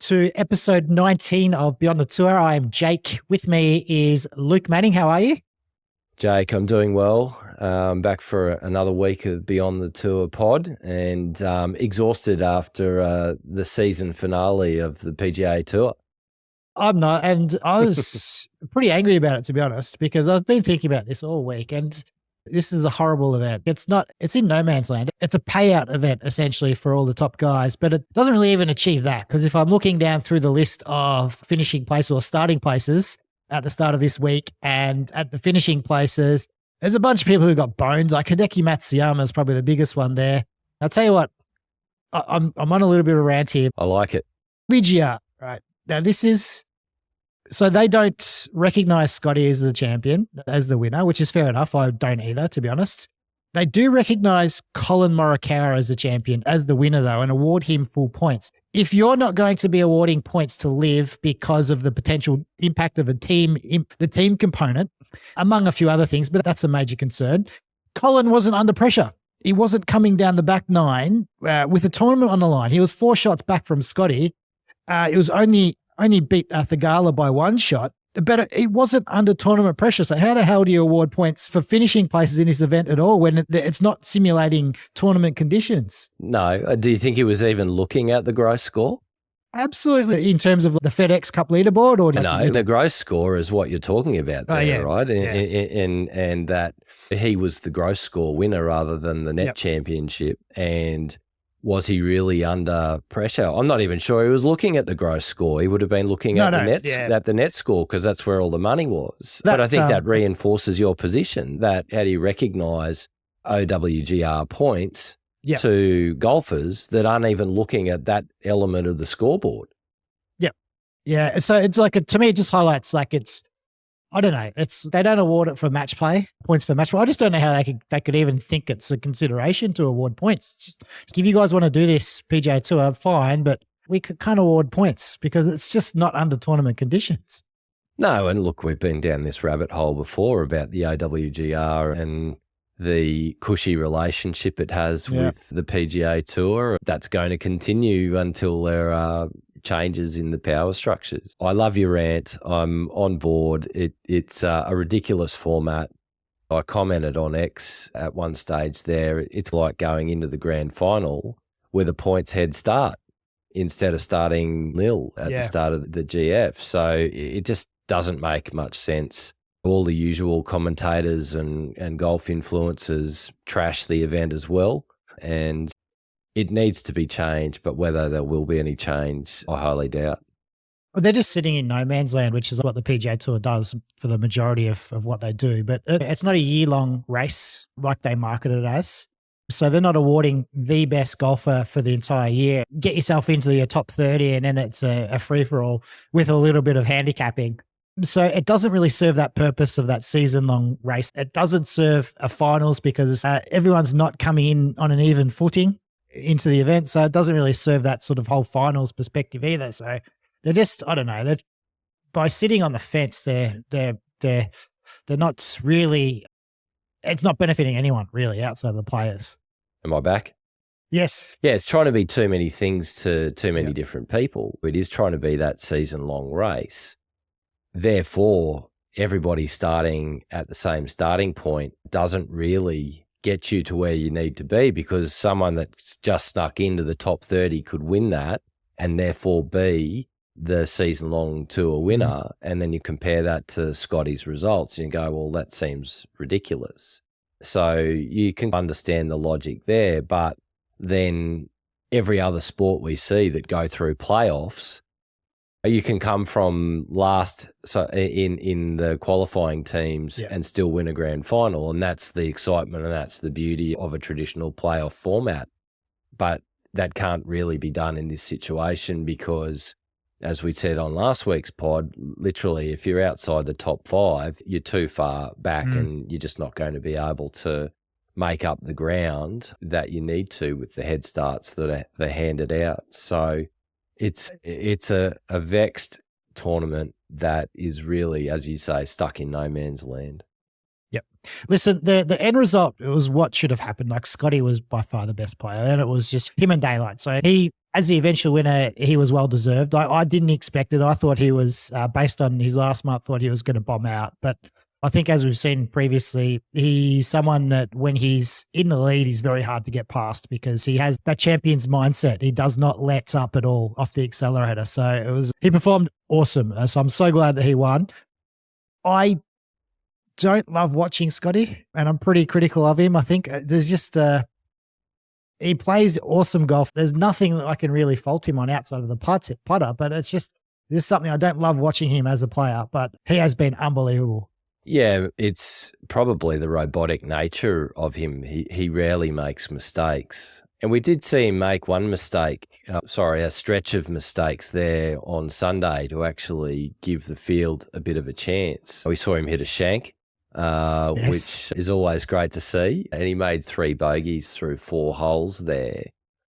to episode 19 of Beyond the Tour. I am Jake. With me is Luke Manning. How are you? Jake, I'm doing well. Back for another week of Beyond the Tour pod and exhausted after the season finale of the PGA Tour. I'm not, and I was pretty angry about it, to be honest, because I've been thinking about this all week, and this is a horrible event. It's in no man's land. It's a payout event, essentially, for all the top guys, but it doesn't really even achieve that, because if I'm looking down through the list of finishing places or starting places at the start of this week and at the finishing places, there's a bunch of people who got boned. Like Hideki Matsuyama is probably the biggest one there. I'll tell you what, I'm on a little bit of a rant here. I like it. OWGR, right? Now so they don't recognize Scottie as the champion, as the winner, which is fair enough. I don't either, to be honest. They do recognize Colin Morikawa as the champion, as the winner though, and award him full points. If you're not going to be awarding points to Liv because of the potential impact of a team, the team component, among a few other things, but that's a major concern. Colin wasn't under pressure. He wasn't coming down the back nine with a tournament on the line. He was 4 shots back from Scottie. It was only beat Thegala by 1 shot, but it wasn't under tournament pressure. So how the hell do you award points for finishing places in this event at all when it's not simulating tournament conditions? No. Do you think he was even looking at the gross score? Absolutely. In terms of the FedEx Cup leaderboard? Or No, the gross score is what you're talking about there, yeah. right? Yeah. And that he was the gross score winner rather than the net championship. And was he really under pressure? I'm not even sure he was looking at the gross score. He would have been looking at the net score, because that's where all the money was. But I think that reinforces your position, that how do you recognise OWGR points to golfers that aren't even looking at that element of the scoreboard? Yeah. So it's like, to me, it just highlights I don't know. They don't award it for match play, points for match play. I just don't know how they could even think it's a consideration to award points. Just if you guys want to do this PGA Tour, fine, but we can't award points because it's just not under tournament conditions. No, and look, we've been down this rabbit hole before about the OWGR and the cushy relationship it has with the PGA Tour. That's going to continue until there are changes in the power structures. I love your rant. I'm on board. It's a ridiculous format. I commented on X at one stage there. It's like going into the grand final with a points head start instead of starting nil at the start of the GF. So it just doesn't make much sense. All the usual commentators and golf influencers trash the event as well. And it needs to be changed, but whether there will be any change, I highly doubt. Well, they're just sitting in no man's land, which is what the PGA Tour does for the majority of what they do. But it's not a year-long race like they market it as. So they're not awarding the best golfer for the entire year. Get yourself into your top 30 and then it's a free-for-all with a little bit of handicapping. So it doesn't really serve that purpose of that season-long race. It doesn't serve a finals because everyone's not coming in on an even footing into the event. So it doesn't really serve that sort of whole finals perspective either. So they're just, I don't know, by sitting on the fence, they're not really, it's not benefiting anyone really outside of the players. Am I back? Yes. Yeah, it's trying to be too many things to too many different people. It is trying to be that season-long race. Therefore, everybody starting at the same starting point doesn't really get you to where you need to be, because someone that's just snuck into the top 30 could win that and therefore be the season-long tour winner. And then you compare that to Scottie's results and you go, well, that seems ridiculous. So you can understand the logic there, but then every other sport we see that go through playoffs, you can come from last in the qualifying teams and still win a grand final, and that's the excitement and that's the beauty of a traditional playoff format. But that can't really be done in this situation because, as we said on last week's pod, literally if you're outside the top 5, you're too far back and you're just not going to be able to make up the ground that you need to with the head starts that are handed out. So it's a vexed tournament that is really, as you say, stuck in no man's land. Yep. Listen, the end result, it was what should have happened. Like Scottie was by far the best player and it was just him and daylight. So he as the eventual winner, he was well deserved. I didn't expect it. I thought he was, based on his last month, thought he was going to bomb out. But I think as we've seen previously, he's someone that when he's in the lead, he's very hard to get past because he has that champion's mindset. He does not let up at all off the accelerator. So he performed awesome. So I'm so glad that he won. I don't love watching Scottie, and I'm pretty critical of him. I think there's just he plays awesome golf. There's nothing that I can really fault him on outside of the putter, but it's just something I don't love watching him as a player, but he has been unbelievable. Yeah, it's probably the robotic nature of him. He rarely makes mistakes. And we did see him make one mistake, a stretch of mistakes there on Sunday to actually give the field a bit of a chance. We saw him hit a shank, Yes. which is always great to see. And he made 3 bogeys through 4 holes there.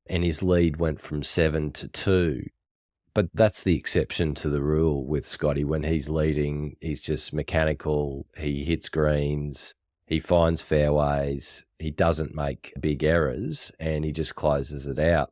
And his lead went from 7 to 2. But that's the exception to the rule with Scottie. When he's leading, he's just mechanical. He hits greens. He finds fairways. He doesn't make big errors, and he just closes it out.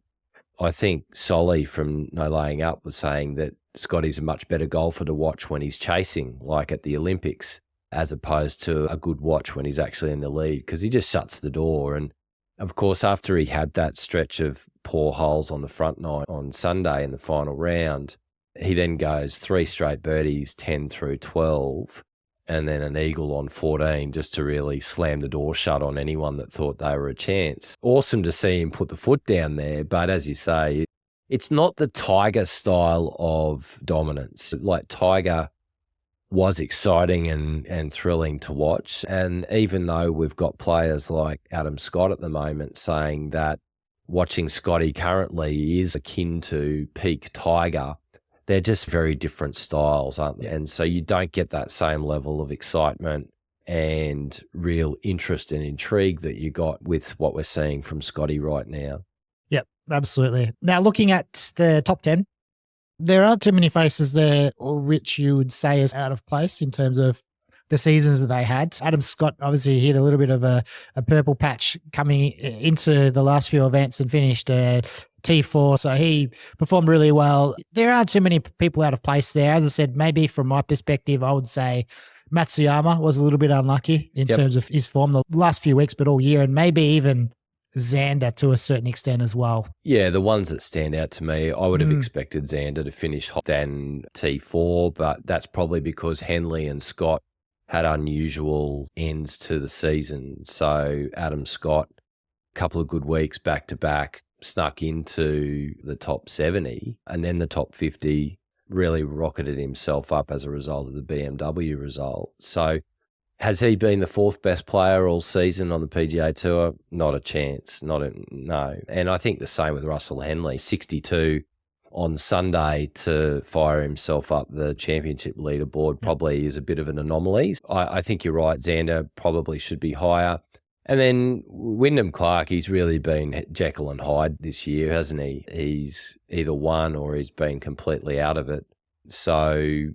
I think Solly from No Laying Up was saying that Scottie's a much better golfer to watch when he's chasing, like at the Olympics, as opposed to a good watch when he's actually in the lead, because he just shuts the door. And of course, after he had that stretch of poor holes on the front nine on Sunday in the final round, he then goes 3 straight birdies, 10 through 12, and then an eagle on 14 just to really slam the door shut on anyone that thought they were a chance. Awesome to see him put the foot down there, but as you say, it's not the Tiger style of dominance. Like Tiger was exciting and thrilling to watch. And even though we've got players like Adam Scott at the moment saying that watching Scottie currently is akin to peak Tiger, they're just very different styles, aren't they? And so you don't get that same level of excitement and real interest and intrigue that you got with what we're seeing from Scottie right now. Yep, absolutely. Now, looking at the top 10, there aren't too many faces there which you would say is out of place in terms of the seasons that they had. Adam Scott obviously hit a little bit of a purple patch coming into the last few events and finished T4, so he performed really well. There aren't too many people out of place there. As I said, maybe from my perspective, I would say Matsuyama was a little bit unlucky in terms of his form the last few weeks, but all year, and maybe even Xander to a certain extent as well. Yeah, the ones that stand out to me, I would have expected Xander to finish higher than T4, but that's probably because Henley and Scott had unusual ends to the season. So Adam Scott, a couple of good weeks back to back, snuck into the top 70, and then the top 50 really rocketed himself up as a result of the BMW result. So has he been the 4th best player all season on the PGA Tour? Not a chance. No. And I think the same with Russell Henley. 62 on Sunday to fire himself up the championship leaderboard probably is a bit of an anomaly. I think you're right. Xander probably should be higher. And then Wyndham Clark, he's really been Jekyll and Hyde this year, hasn't he? He's either won or he's been completely out of it. So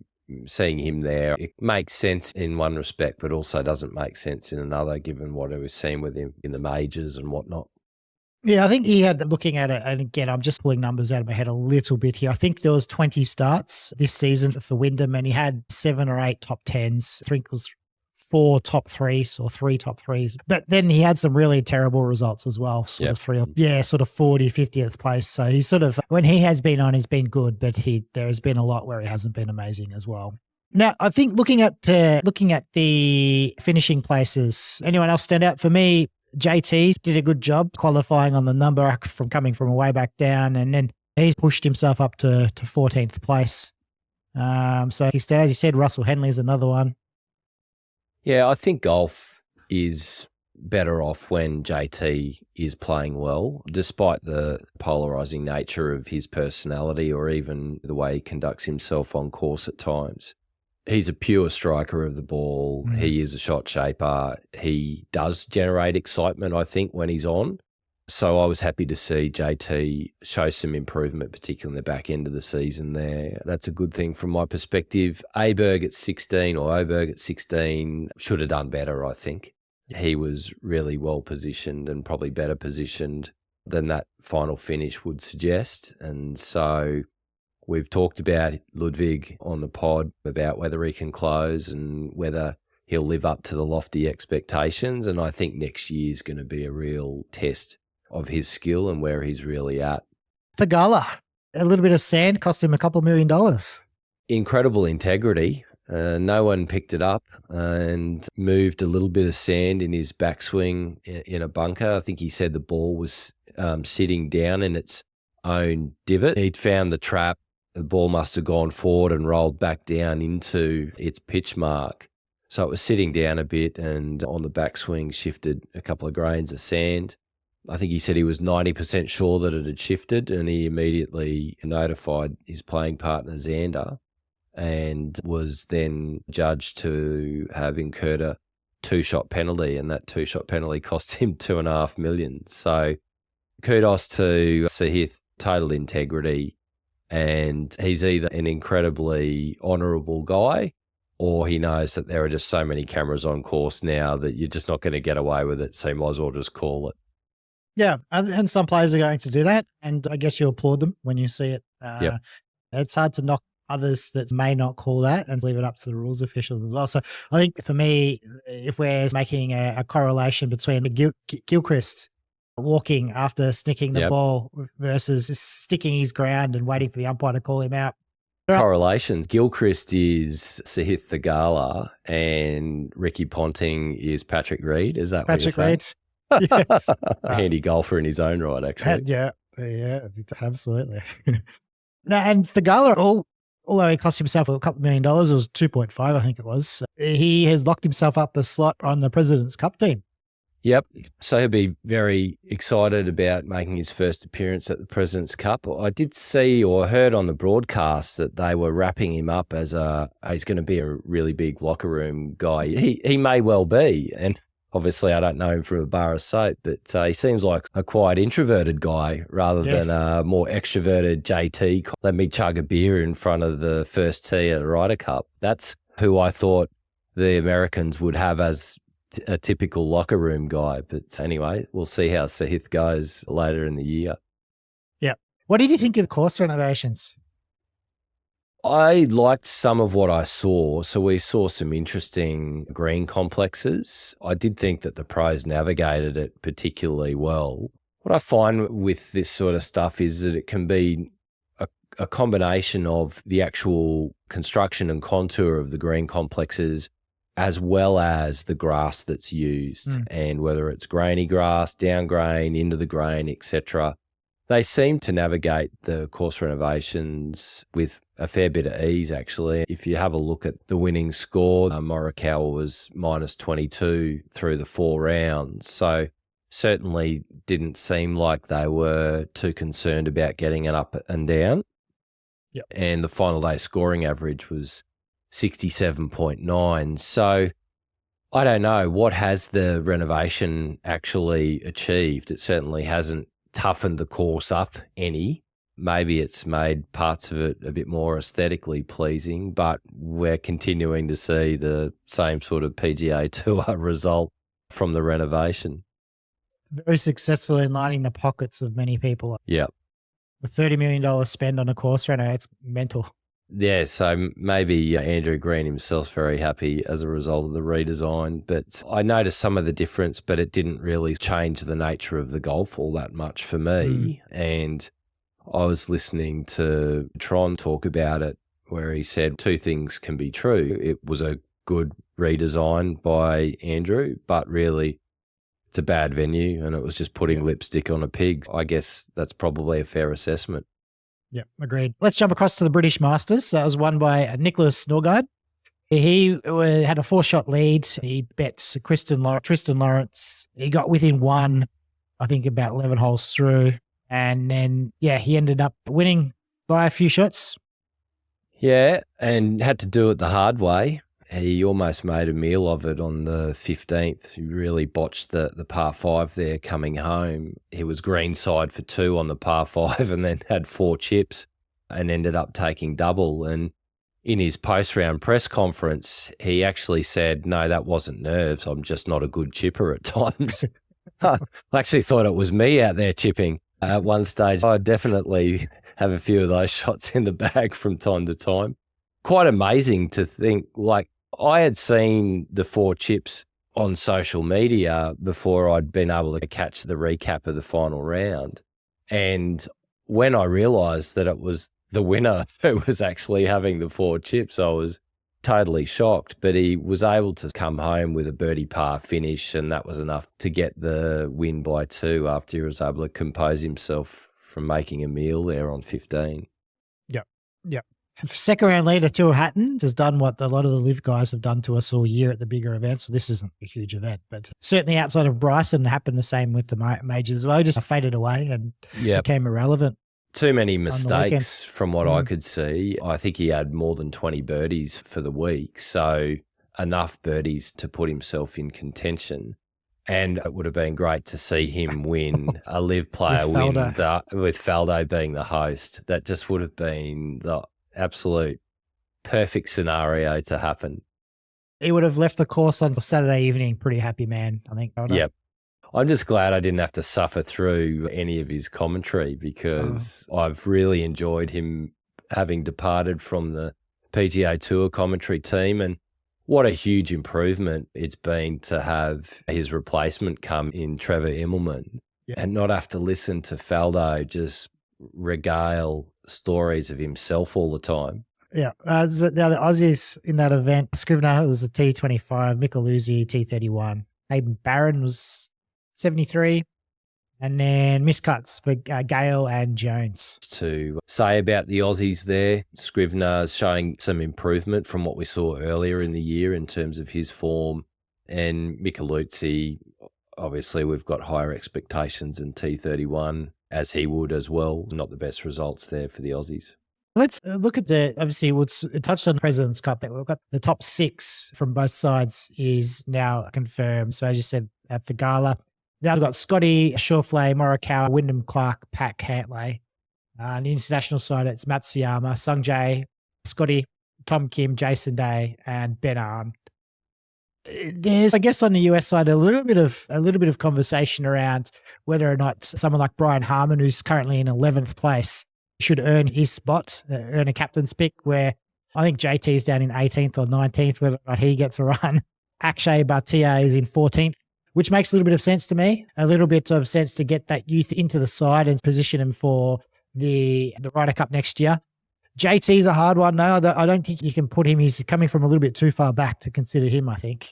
seeing him there, it makes sense in one respect, but also doesn't make sense in another, given what we've seen with him in the majors and whatnot. Yeah, I think he had, looking at it, and again, I'm just pulling numbers out of my head a little bit here. I think there was 20 starts this season for Wyndham, and he had 7 or 8 top 10s. I think it was 4 top 3s or 3 top 3s. But then he had some really terrible results as well, sort of 40, 50th place. So he's sort of, when he has been on, he's been good, but there has been a lot where he hasn't been amazing as well. Now, I think looking at the finishing places, anyone else stand out? For me, JT did a good job qualifying on the number from coming from way back down, and then he's pushed himself up to 14th place. So as you said, Russell Henley is another one. Yeah, I think golf is better off when JT is playing well, despite the polarizing nature of his personality or even the way he conducts himself on course at times. He's a pure striker of the ball. He is a shot shaper. He does generate excitement, I think, when he's on. So I was happy to see JT show some improvement, particularly in the back end of the season there. That's a good thing from my perspective. Oberg at 16 should have done better, I think. He was really well positioned and probably better positioned than that final finish would suggest. And so we've talked about Ludwig on the pod about whether he can close and whether he'll live up to the lofty expectations. And I think next year is going to be a real test of his skill and where he's really at. Thegala, a little bit of sand cost him $2 million. Incredible integrity. No one picked it up and moved a little bit of sand in his backswing in a bunker. I think he said the ball was sitting down in its own divot. He'd found the trap. The ball must have gone forward and rolled back down into its pitch mark. So it was sitting down a bit and on the backswing shifted a couple of grains of sand. I think he said he was 90% sure that it had shifted, and he immediately notified his playing partner, Xander, and was then judged to have incurred a 2-shot penalty, and that 2-shot penalty cost him $2.5 million. So kudos to Sahith, total integrity, and he's either an incredibly honourable guy or he knows that there are just so many cameras on course now that you're just not going to get away with it, so you might as well just call it. Yeah, and some players are going to do that, and I guess you applaud them when you see it. Yep. It's hard to knock others that may not call that and leave it up to the rules officials as well. So I think for me, if we're making a correlation between Gilchrist walking after snicking the ball versus sticking his ground and waiting for the umpire to call him out. Correlations. Gilchrist is Sahith Thegala and Ricky Ponting is Patrick Reed. Is that Patrick what you're saying? Reed? Yes. A handy golfer in his own right, actually. Yeah, absolutely. No, and Thegala, although he cost himself $2 million, it was 2.5, I think it was. He has locked himself up a slot on the President's Cup team. Yep. So he'll be very excited about making his first appearance at the President's Cup. I did see or heard on the broadcast that they were wrapping him up as he's going to be a really big locker room guy. He may well be, and obviously I don't know him from a bar of soap, but he seems like a quite introverted guy rather than a more extroverted JT. Let me chug a beer in front of the first tee at the Ryder Cup. That's who I thought the Americans would have as a typical locker room guy. But anyway, we'll see how Sahith goes later in the year. Yeah. What did you think of the course renovations? I liked some of what I saw. So we saw some interesting green complexes. I did think that the pros navigated it particularly well. What I find with this sort of stuff is that it can be a combination of the actual construction and contour of the green complexes as well as the grass that's used and whether it's grainy grass, down grain, into the grain, etc. They seem to navigate the course renovations with a fair bit of ease, actually. If you have a look at the winning score, Morikawa was -22 through the 4 rounds. So certainly didn't seem like they were too concerned about getting it up and down. Yep. And the final day scoring average was 67.9. So I don't know, what has the renovation actually achieved? It certainly hasn't toughened the course up any. Maybe it's made parts of it a bit more aesthetically pleasing, but we're continuing to see the same sort of PGA Tour result from the renovation. Very successful in lining the pockets of many people. Yeah. The $30 million spend on a course reno, it's mental. Yeah, so maybe Andrew Green himself's very happy as a result of the redesign. But I noticed some of the difference, but it didn't really change the nature of the golf all that much for me. And I was listening to Tron talk about it, where he said 2 things can be true. It was a good redesign by Andrew, but really it's a bad venue and it was just putting lipstick on a pig. I guess that's probably a fair assessment. Yeah, agreed. Let's jump across to the British Masters. That was won by Nicholas Norgard. He had a 4-shot lead. He bet Tristan Lawrence. He got within 1, I think about 11 holes through. And then, he ended up winning by a few shots. Yeah, and had to do it the hard way. He almost made a meal of it on the 15th. He really botched the par 5 there coming home. He was greenside for 2 on the par 5 and then had 4 chips and ended up taking double. And in his post-round press conference, he actually said, no, that wasn't nerves. I'm just not a good chipper at times. I actually thought it was me out there chipping at one stage. I definitely have a few of those shots in the bag from time to time. Quite amazing to think, like, I had seen the 4 chips on social media before I'd been able to catch the recap of the final round. And when I realised that it was the winner who was actually having the 4 chips, I was totally shocked. But he was able to come home with a birdie par finish, and that was enough to get the win by 2 after he was able to compose himself from making a meal there on 15. Yep. Second round leader, Tyrrell Hatton, has done what a lot of the live guys have done to us all year at the bigger events. So this isn't a huge event, but certainly outside of Bryson, happened the same with the majors as well. Just faded away and became irrelevant. Too many mistakes from what I could see. I think he had more than 20 birdies for the week, so enough birdies to put himself in contention. And it would have been great to see him win a live player win with Faldo being the host. That just would have been the absolute perfect scenario to happen. He would have left the course on Saturday evening pretty happy, man, I think. Yep. I'm just glad I didn't have to suffer through any of his commentary, because I've really enjoyed him having departed from the PGA Tour commentary team. And what a huge improvement it's been to have his replacement come in Trevor Immelman and not have to listen to Faldo just regale stories of himself all the time. Yeah. The other Aussies in that event, Scrivener was a T25, Micheluzzi T31, Hayden Barron was 73, and then miscuts for Gale and Jones. To say about the Aussies there, Scrivener's showing some improvement from what we saw earlier in the year in terms of his form, and Micheluzzi, obviously we've got higher expectations in T31, as he would as well. Not the best results there for the Aussies. Let's look at obviously, it touched on the President's Cup. We've got the top 6 from both sides is now confirmed. So as you said, at Thegala, now we've got Scottie Scheffler, Morikawa, Wyndham Clark, Pat Cantlay. On the international side, it's Matsuyama, Sungjae, Scottie, Tom Kim, Jason Day, and Ben Arn. There's, I guess, on the US side, a little bit of conversation around whether or not someone like Brian Harman, who's currently in 11th place, should earn his spot, earn a captain's pick, where I think JT's down in 18th or 19th, whether or not he gets a run. Akshay Bhatia is in 14th, which makes a little bit of sense to me, a little bit of sense to get that youth into the side and position him for the Ryder Cup next year. JT's a hard one, though. I don't think you can put him. He's coming from a little bit too far back to consider him, I think.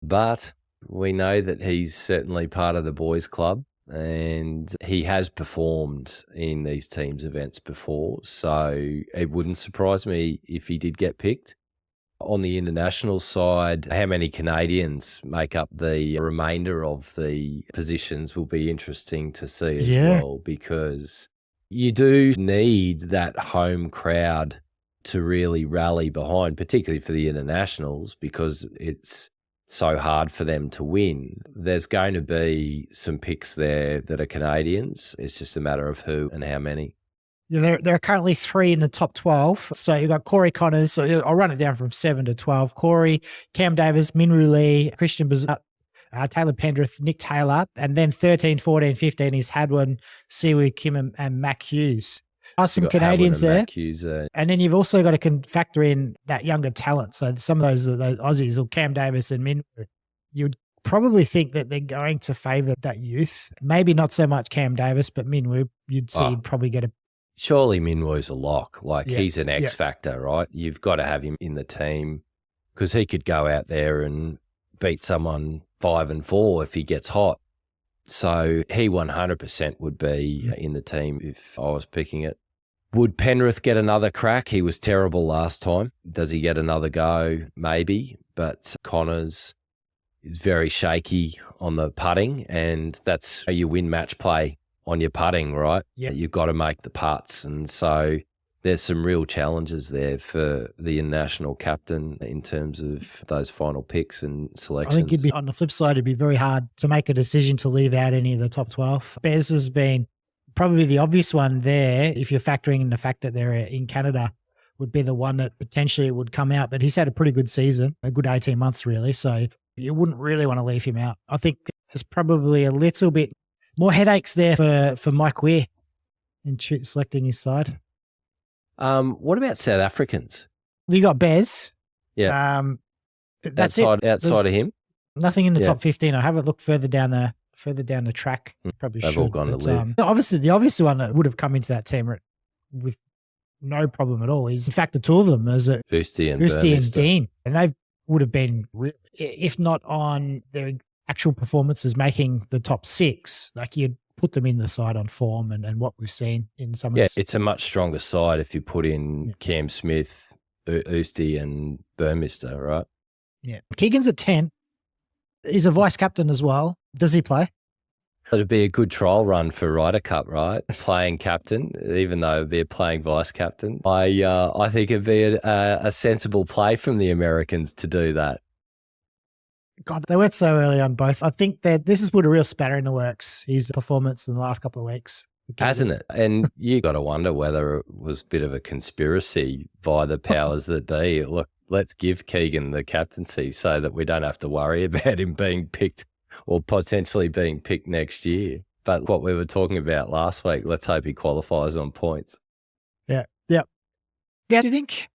But we know that he's certainly part of the boys' club, and he has performed in these teams' events before, so it wouldn't surprise me if he did get picked. On the international side, how many Canadians make up the remainder of the positions will be interesting to see as well, because you do need that home crowd to really rally behind, particularly for the internationals, because it's so hard for them to win. There's going to be some picks there that are Canadians. It's just a matter of who and how many. Yeah, there are currently 3 in the top 12. So you've got Corey Connors. So I'll run it down from 7 to 12. Corey, Cam Davis, Minwoo Lee, Christian Bazut, Taylor Pendrith, Nick Taylor. And then 13, 14, 15 is Hadwin, Siwoo Kim, and Mac Hughes. Are some Canadians there. And then you've also got to factor in that younger talent. So some of those Aussies, or Cam Davis and Minwoo, you'd probably think that they're going to favour that youth. Maybe not so much Cam Davis, but Minwoo, you'd see he'd probably get a... Surely Minwoo's a lock. He's an X factor, right? You've got to have him in the team, because he could go out there and beat someone 5-4 if he gets hot. So he 100% would be in the team if I was picking it. Would Penrith get another crack? He was terrible last time. Does he get another go? Maybe. But Connors is very shaky on the putting, and that's how you win match play, on your putting, right? Yeah. You've got to make the putts. And so there's some real challenges there for the international captain in terms of those final picks and selections. I think on the flip side, it'd be very hard to make a decision to leave out any of the top 12. Bez has been probably the obvious one there, if you're factoring in the fact that they're in Canada, would be the one that potentially would come out. But he's had a pretty good season, a good 18 months really. So you wouldn't really want to leave him out. I think There's probably a little bit more headaches there for Mike Weir in selecting his side. What about South Africans? You got Bez. Yeah. That's outside of him? Nothing in the top 15. I haven't looked further down the track. Probably They've should. all gone to live. Obviously, the obvious one that would have come into that team with no problem at all is, in fact, the two of them as Usti and Dean. And they would have been, if not on their actual performances, making the top 6. Like, you'd put them in the side on form and what we've seen in some of Yeah, it's a much stronger side if you put in Cam Smith, Usti and Burmester, right? Yeah. Keegan's at 10. He's a vice captain as well. Does he play? It'd be a good trial run for Ryder Cup, right? Playing captain, even though they're playing vice captain. I think it'd be a sensible play from the Americans to do that. God, they went so early on both. I think that this has put a real spanner in the works, his performance in the last couple of weeks. Hasn't it? And you got to wonder whether it was a bit of a conspiracy by the powers that be. Look, let's give Keegan the captaincy so that we don't have to worry about him being picked or potentially being picked next year. But what we were talking about last week, let's hope he qualifies on points. Yeah. Do you think?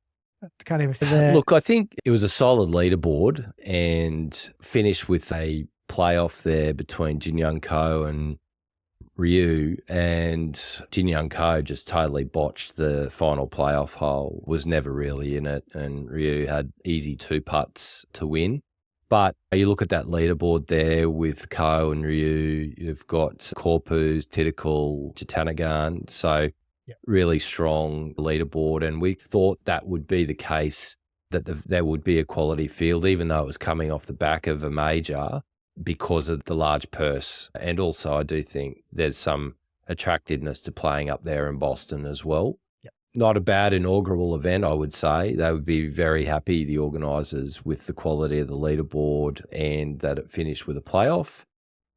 Can't even Look, I think it was a solid leaderboard and finished with a playoff there between Jin Young Ko and Ryu, and Jin Young Ko just totally botched the final playoff hole, was never really in it, and Ryu had easy 2 putts to win. But you look at that leaderboard there with Ko and Ryu, you've got Korpus, Titikul, Jatanagarn, so really strong leaderboard, and we thought that would be the case, that there would be a quality field, even though it was coming off the back of a major, because of the large purse. And also I do think there's some attractiveness to playing up there in Boston as well. Yep. Not a bad inaugural event, I would say. They would be very happy, the organisers, with the quality of the leaderboard and that it finished with a playoff.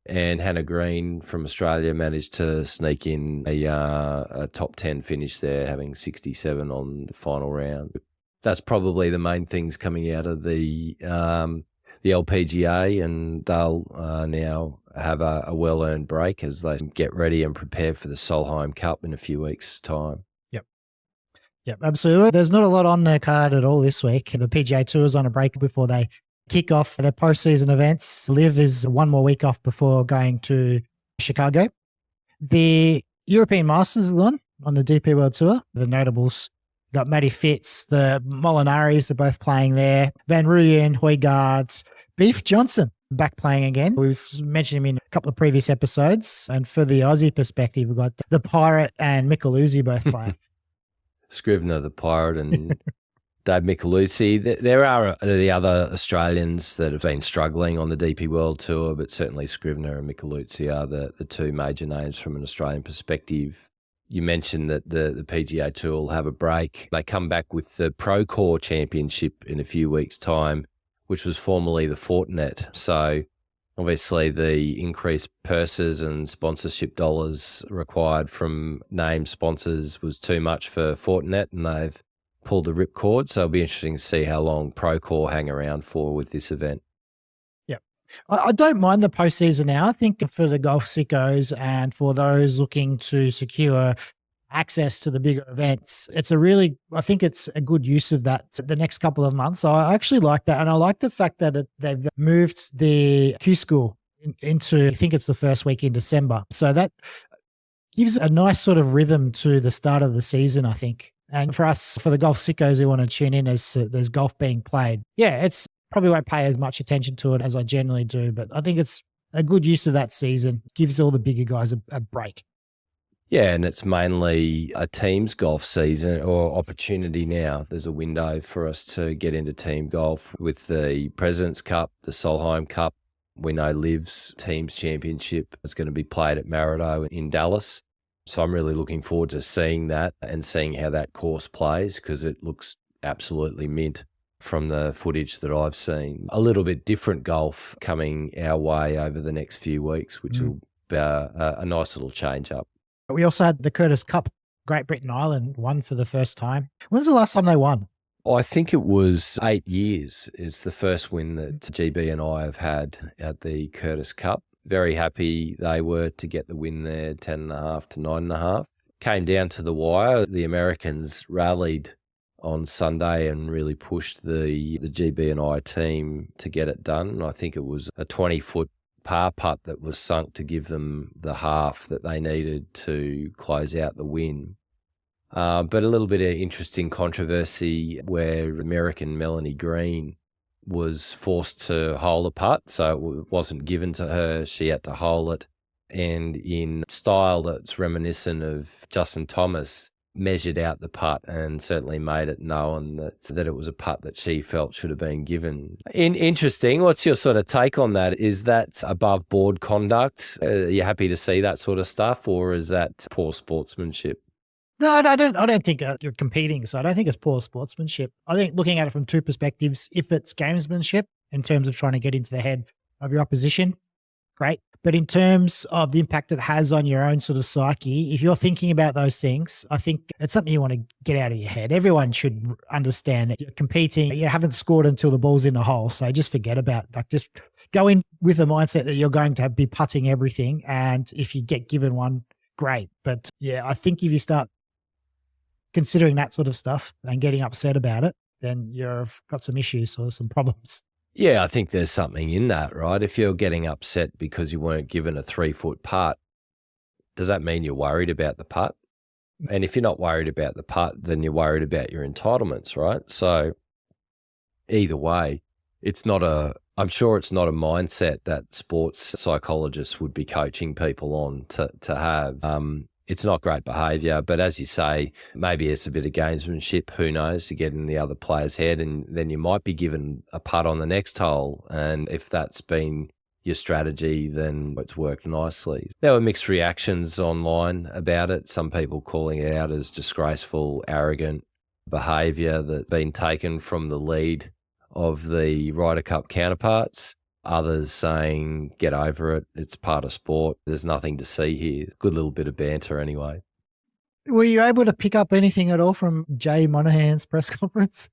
And Hannah Green from Australia managed to sneak in a top 10 finish there, having 67 on the final round. That's probably the main things coming out of the LPGA, and they'll now have a well-earned break as they get ready and prepare for the Solheim Cup in a few weeks' time. Yep, absolutely. There's not a lot on the card at all this week. The PGA Tour is on a break before they kick off their postseason events. Liv is one more week off before going to Chicago. The European Masters is on the DP World Tour. The notables got Matty Fitz, the Molinaris are both playing there. Van Rooyen, Højgaard, Beef Johnson back playing again. We've mentioned him in a couple of previous episodes. And for the Aussie perspective, we've got the Pirate and Micheluzzi both playing. Scrivener, the Pirate, and Dave Micheluzzi. There are the other Australians that have been struggling on the DP World Tour, but certainly Scrivener and Micheluzzi are the 2 major names from an Australian perspective. You mentioned that the PGA Tour will have a break. They come back with the Procore Championship in a few weeks' time, which was formerly the Fortinet. So obviously the increased purses and sponsorship dollars required from named sponsors was too much for Fortinet, and they've pulled the ripcord. So it'll be interesting to see how long Procore hang around for with this event. I don't mind the postseason now. I think for the golf sickos and for those looking to secure access to the bigger events, I think it's a good use of that the next couple of months. So I actually like that. And I like the fact that they've moved the Q School into, I think it's the first week in December. So that gives a nice sort of rhythm to the start of the season, I think. And for us, for the golf sickos who want to tune in as there's golf being played, it's probably won't pay as much attention to it as I generally do, but I think it's a good use of that season. Gives all the bigger guys a break. Yeah, and it's mainly a teams golf season or opportunity now. There's a window for us to get into team golf with the President's Cup, the Solheim Cup. We know Liv's teams championship is going to be played at Maridoe in Dallas. So I'm really looking forward to seeing that and seeing how that course plays, because it looks absolutely mint from the footage that I've seen. A little bit different golf coming our way over the next few weeks, which will be a nice little change up. We also had the Curtis Cup. Great Britain Island won for the first time. When's the last time they won? I think it was 8 years is the first win that GB and I have had at the Curtis Cup. Very happy they were to get the win there, 10.5 to 9.5. Came down to the wire. The Americans rallied on Sunday and really pushed the GB&I team to get it done. I think it was a 20-foot par putt that was sunk to give them the half that they needed to close out the win. But a little bit of interesting controversy where American Melanie Green was forced to hole a putt, so it wasn't given to her. She had to hole it, and in style that's reminiscent of Justin Thomas, measured out the putt and certainly made it known that it was a putt that she felt should have been given. Interesting. What's your sort of take on that? Is that above board conduct? Are you happy to see that sort of stuff, or is that poor sportsmanship? No, I don't think you're competing, so I don't think it's poor sportsmanship. I think looking at it from two perspectives, if it's gamesmanship in terms of trying to get into the head of your opposition, great. But in terms of the impact it has on your own sort of psyche, if you're thinking about those things, I think it's something you want to get out of your head. Everyone should understand that you're competing. You haven't scored until the ball's in the hole, so just forget about it. Like, just go in with the mindset that you're going to be putting everything, and if you get given one, great. But yeah, I think if you start considering that sort of stuff and getting upset about it, then you've got some issues or some problems. Yeah, I think there's something in that, right? If you're getting upset because you weren't given a 3-foot putt, does that mean you're worried about the putt? And if you're not worried about the putt, then you're worried about your entitlements, right? So either way, I'm sure it's not a mindset that sports psychologists would be coaching people on to have. It's not great behaviour, but as you say, maybe it's a bit of gamesmanship, who knows, to get in the other player's head, and then you might be given a putt on the next hole, and if that's been your strategy, then it's worked nicely. There were mixed reactions online about it, some people calling it out as disgraceful, arrogant behaviour that's been taken from the lead of the Ryder Cup counterparts. Others saying, get over it, it's part of sport, there's nothing to see here. Good little bit of banter anyway. Were you able to pick up anything at all from Jay Monahan's press conference?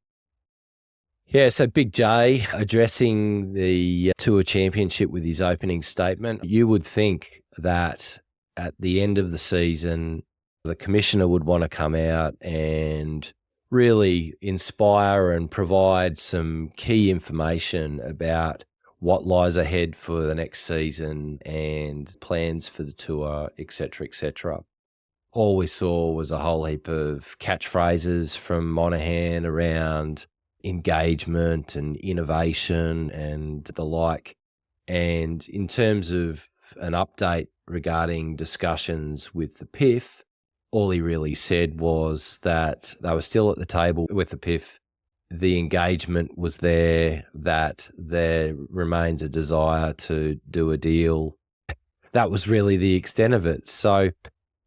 Yeah, so Big J addressing the Tour Championship with his opening statement. You would think that at the end of the season, the commissioner would want to come out and really inspire and provide some key information about what lies ahead for the next season and plans for the tour, etc., etc. All we saw was a whole heap of catchphrases from Monahan around engagement and innovation and the like. And in terms of an update regarding discussions with the PIF, all he really said was that they were still at the table with the PIF. The engagement was there, that there remains a desire to do a deal. That was really the extent of it. So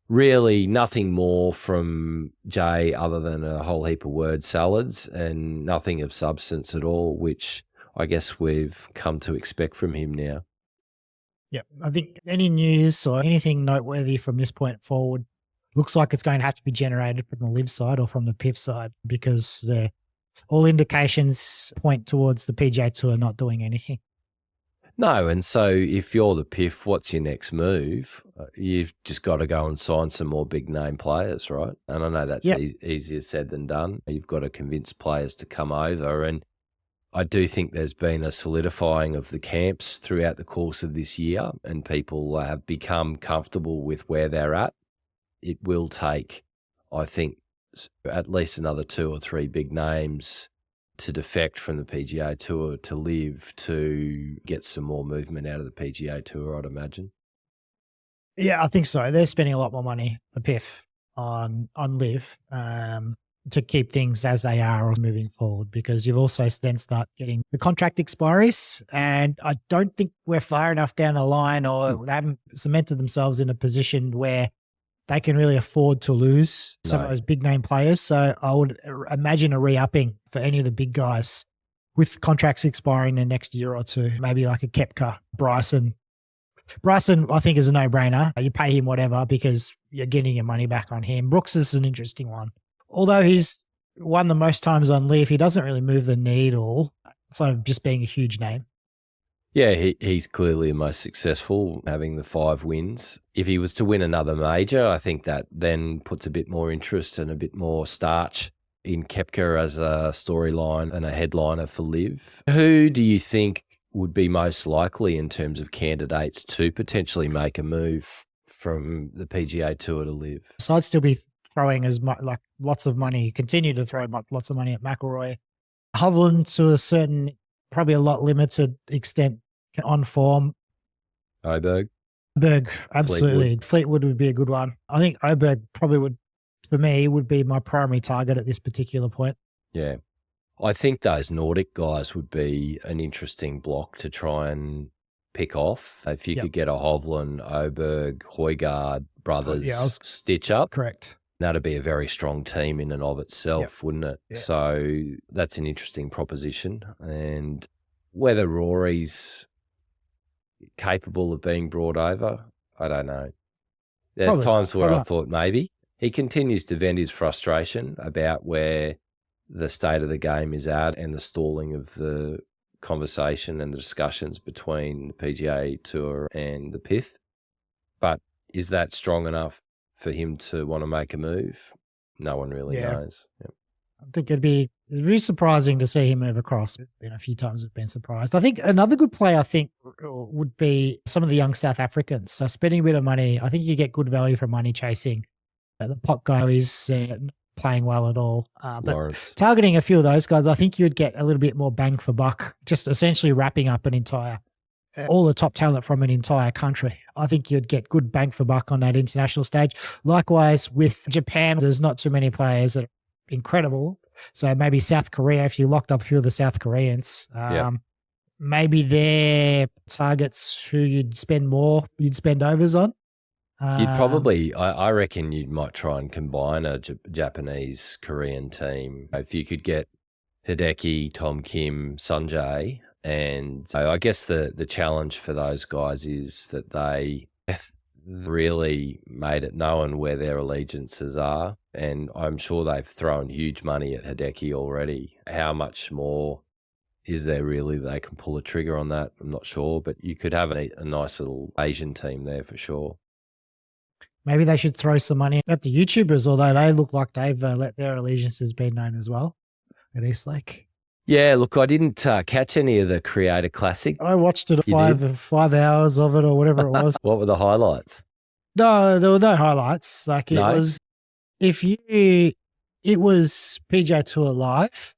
really nothing more from Jay other than a whole heap of word salads and nothing of substance at all, which I guess we've come to expect from him now. Yeah, I think any news or anything noteworthy from this point forward looks like it's going to have to be generated from the LIV side or from the PIF side, because all indications point towards the PGA Tour not doing anything. No, and so if you're the PIF, what's your next move? You've just got to go and sign some more big name players, right? And I know that's easier said than done. You've got to convince players to come over, and I do think there's been a solidifying of the camps throughout the course of this year, and people have become comfortable with where they're at. It will take, I think, at least another 2 or 3 big names to defect from the PGA Tour to LIV to get some more movement out of the PGA Tour, I'd imagine. Yeah, I think so. They're spending a lot more money, the PIF, on LIV to keep things as they are moving forward, because you've also then start getting the contract expiries, and I don't think we're far enough down the line, or they haven't cemented themselves in a position where they can really afford to lose some of those big name players. So I would imagine a re-upping for any of the big guys with contracts expiring in the next year or two, maybe like a Koepka, Bryson. Bryson, I think, is a no-brainer. You pay him whatever because you're getting your money back on him. Brooks is an interesting one. Although he's won the most times on LIV, he doesn't really move the needle, sort of just being a huge name. Yeah, he's clearly the most successful, having the 5 wins. If he was to win another major, I think that then puts a bit more interest and a bit more starch in Koepka as a storyline and a headliner for LIV. Who do you think would be most likely in terms of candidates to potentially make a move from the PGA Tour to LIV? So I'd still be throwing lots of money, continue to throw lots of money at McIlroy. Hovland to a certain, probably a lot limited extent on form. Oberg? Oberg, absolutely. Fleetwood would be a good one. I think Oberg probably would, for me, would be my primary target at this particular point. Yeah. I think those Nordic guys would be an interesting block to try and pick off. If you could get a Hovland, Oberg, Højgaard brothers stitch up. Correct. That'd be a very strong team in and of itself, wouldn't it? Yeah. So that's an interesting proposition. And whether Rory's capable of being brought over, I don't know. There's times where I thought maybe. He continues to vent his frustration about where the state of the game is at and the stalling of the conversation and the discussions between the PGA Tour and the PIF. But is that strong enough for him to want to make a move? No one really knows. Yep. I think it'd be surprising to see him move across. It's been a few times I've been surprised. I think another good play, would be some of the young South Africans. So spending a bit of money, I think you get good value for money chasing. The pot guy is playing well at all. But targeting a few of those guys, I think you'd get a little bit more bang for buck, just essentially wrapping up all the top talent from an entire country. I think you'd get good bang for buck on that international stage. Likewise, with Japan, there's not too many players that are incredible. So maybe South Korea, if you locked up a few of the South Koreans, maybe they're targets who you'd spend overs on. You'd probably, I reckon you might try and combine a Japanese Korean team. If you could get Hideki, Tom Kim, Sanjay. And so I guess the challenge for those guys is that they really made it known where their allegiances are. And I'm sure they've thrown huge money at Hideki already. How much more is there really they can pull a trigger on that? I'm not sure, but you could have a nice little Asian team there for sure. Maybe they should throw some money at the YouTubers, although they look like they've let their allegiances be known as well at Eastlake. Yeah, look, I didn't catch any of the Creator Classic. I watched it 5 hours of it or whatever it was. What were the highlights? No, there were no highlights. It was PGA Tour Live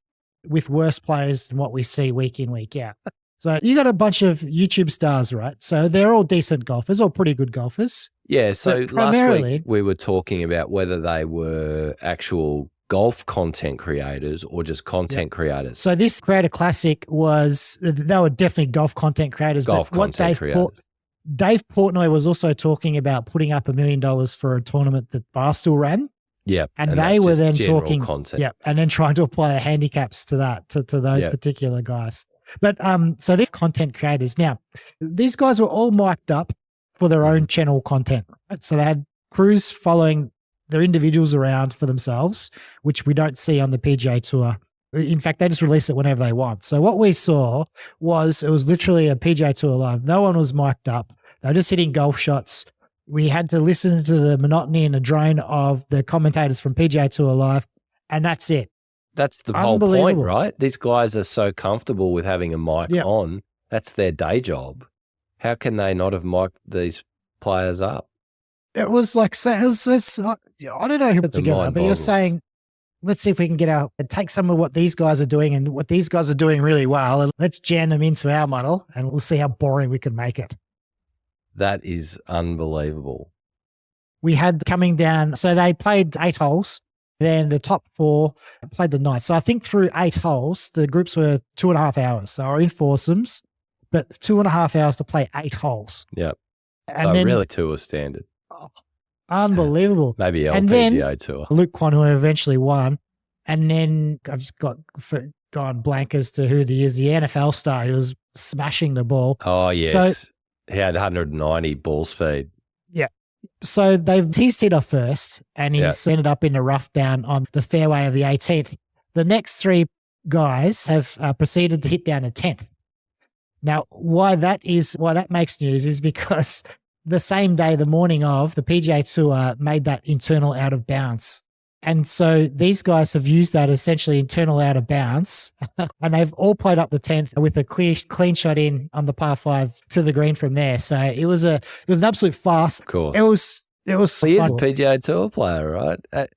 with worse players than what we see week in, week out. So you got a bunch of YouTube stars, right? So they're all decent golfers, all pretty good golfers. Yeah, so last week we were talking about whether they were actual golf content creators or just content creators. So this Creator Classic they were definitely golf content creators. Dave Portnoy was also talking about putting up $1 million for a tournament that Barstool ran. Yeah. And they were then talking content. Yeah. And then trying to apply handicaps to that, to those particular guys. But so they're content creators. Now, these guys were all mic'd up for their own channel content. Right? So they had crews following their individuals around for themselves, which we don't see on the PGA Tour. In fact, they just release it whenever they want. So what we saw was it was literally a PGA Tour Live. No one was mic'd up. They were just hitting golf shots. We had to listen to the monotony and the drone of the commentators from PGA Tour Live, and that's it. That's the whole point, right? These guys are so comfortable with having a mic on. That's their day job. How can they not have mic'd these players up? It was like, I don't know who put together, but you're saying, let's see if we can take some of what these guys are doing and what these guys are doing really well, and let's jam them into our model, and we'll see how boring we can make it. That is unbelievable. We had coming down, so they played 8 holes. Then the top 4 played the 9th. So I think through 8 holes, the groups were 2.5 hours. So we're in foursomes, but 2.5 hours to play 8 holes. Yep. So then, really tour standard. Oh, unbelievable. Maybe LPGA Tour. Luke Quan, who eventually won. And then I've just gone blank as to who he is, the NFL star who was smashing the ball. Oh, yes. So, he had 190 ball speed. Yeah. So he's hit off first, and he's ended up in a rough down on the fairway of the 18th. The next 3 guys have proceeded to hit down a 10th. Now, why that makes news is because the same day, the morning of, the PGA Tour made that internal out of bounds. And so these guys have used that essentially internal out of bounds, and they've all played up the 10th with a clean shot in on the par 5 to the green from there. So it was an absolute farce. Of course. It was He is a fun. PGA Tour player, right?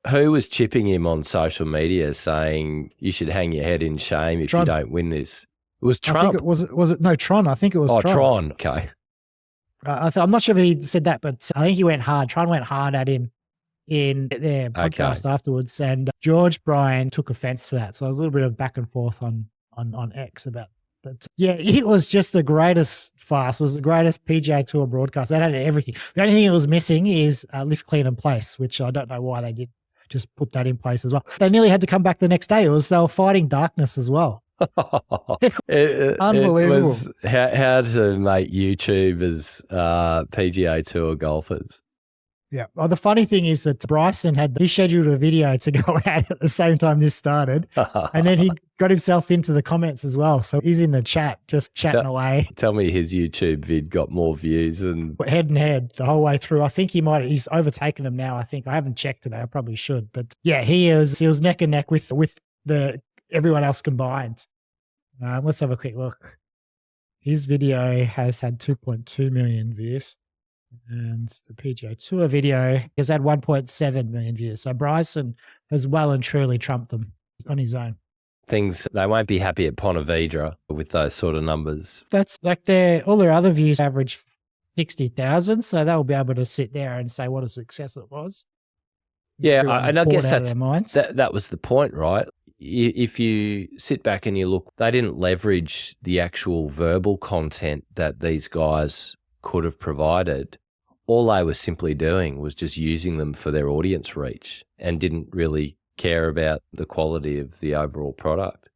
Who was chipping him on social media saying you should hang your head in shame if you don't win this? It was Trump. I think was it no Tron? I think it was Tron. Tron. Okay. I'm not sure if he said that, but I think he went hard. Tron went hard at him in their podcast afterwards, and George Bryan took offense to that. So a little bit of back and forth on X about. But yeah, it was just the greatest farce. It was the greatest PGA Tour broadcast. They had everything. The only thing it was missing is lift, clean, and place, which I don't know why they did just put that in place as well. They nearly had to come back the next day. They were fighting darkness as well. Unbelievable. It was how to make YouTubers PGA Tour golfers. Yeah. Well, the funny thing is that Bryson he scheduled a video to go out at the same time this started, and then he got himself into the comments as well. So he's in the chat, just chatting away. Tell me his YouTube vid got more views than head and head the whole way through. I think he's overtaken them now. I think I haven't checked today. I probably should, but yeah, he was neck and neck with the everyone else combined. Let's have a quick look. His video has had 2.2 million views. And the PGA Tour video has had 1.7 million views. So Bryson has well and truly trumped them on his own. They won't be happy at Ponte Vedra with those sort of numbers. That's like all their other views average 60,000. So they'll be able to sit there and say what a success it was. Yeah, and I guess that was the point, right? If you sit back and you look, they didn't leverage the actual verbal content that these guys could have provided. All they were simply doing was just using them for their audience reach and didn't really care about the quality of the overall product.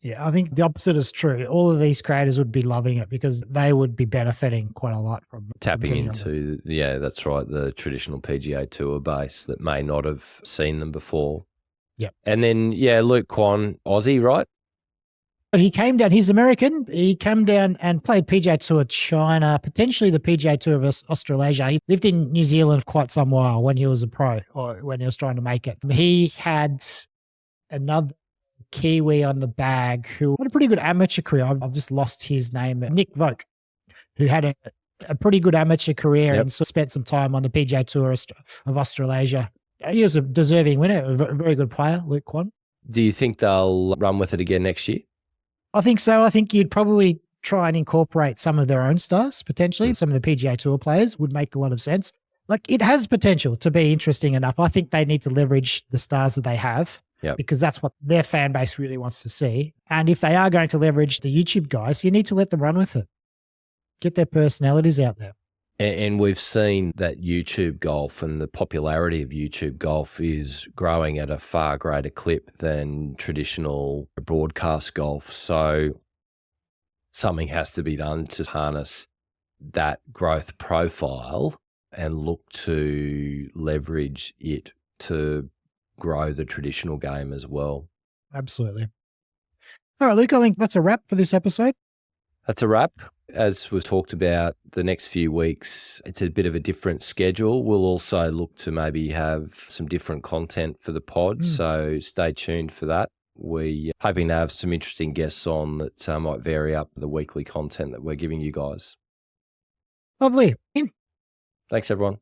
Yeah, I think the opposite is true. All of these creators would be loving it because they would be benefiting quite a lot from tapping into, that's right, the traditional PGA Tour base that may not have seen them before. Yeah. And then, Luke Kwon, Aussie, right? He came down, he's American. He came down and played PGA Tour China, potentially the PGA Tour of Australasia. He lived in New Zealand for quite some while when he was a pro or when he was trying to make it. He had another Kiwi on the bag who had a pretty good amateur career. I've just lost his name. Nick Vogt, who had a pretty good amateur career and spent some time on the PGA Tour of Australasia. He was a deserving winner, a very good player, Luke Kwon. Do you think they'll run with it again next year? I think so. I think you'd probably try and incorporate some of their own stars, potentially. Some of the PGA Tour players would make a lot of sense. Like, it has potential to be interesting enough. I think they need to leverage the stars that they have because that's what their fan base really wants to see. And if they are going to leverage the YouTube guys, you need to let them run with it. Get their personalities out there. And we've seen that YouTube golf and the popularity of YouTube golf is growing at a far greater clip than traditional broadcast golf. So something has to be done to harness that growth profile and look to leverage it to grow the traditional game as well. Absolutely. All right, Luke, I think that's a wrap for this episode. That's a wrap. As we've talked about, the next few weeks, it's a bit of a different schedule. We'll also look to maybe have some different content for the pod, so stay tuned for that. We're hoping to have some interesting guests on that might vary up the weekly content that we're giving you guys. Lovely. Thanks, everyone.